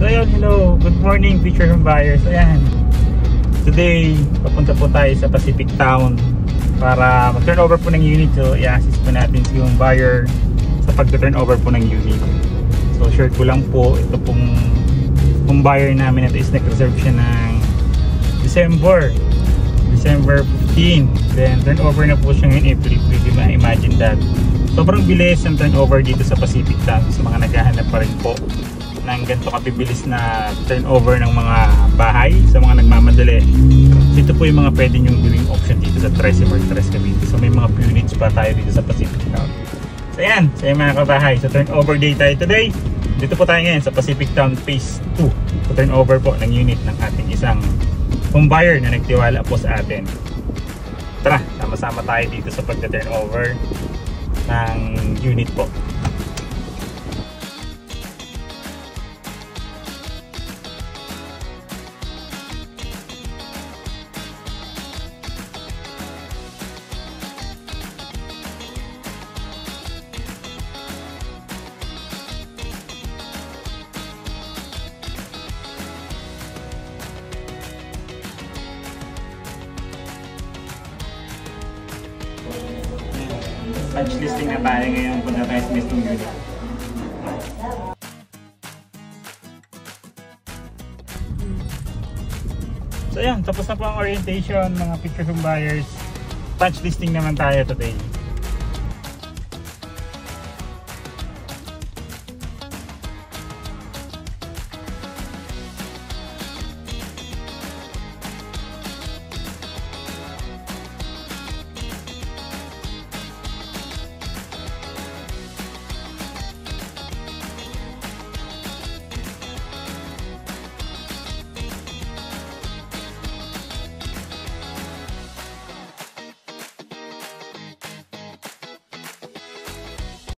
So ayun, hello, good morning future home buyers. Ayan, today papunta po tayo sa Pacific Town para mag-turnover po ng unit. So i-assist po natin si home buyer sa pag-turnover po ng unit. So share ko lang po, ito pong home buyer namin na is nag-reserve siya ng December 15, then turnover na po siya ngayon April. Pwede ma-imagine that sobrang bilis ang turnover dito sa Pacific Town. Sa mga naghahanap pa rin po ng ganito kabibilis na turnover ng mga bahay, sa mga nagmamadali, ito po yung mga pwede nyong gawing option dito sa Tresimar, Tres Cavite. So may mga units pa tayo dito sa Pacific Town. So ayan, sa mga kabahay, so turnover day tayo today. Dito po tayo ngayon sa Pacific Town Phase 2. So turnover po ng unit ng ating isang home buyer na nagtiwala po sa atin. Tara, sama-sama tayo dito sa pagka-turnover ng unit po. Punch listing na tayo ngayon, punta tayo sa mismong unit. So ayan, tapos na po ang orientation mga future home buyers. Punch listing naman tayo today.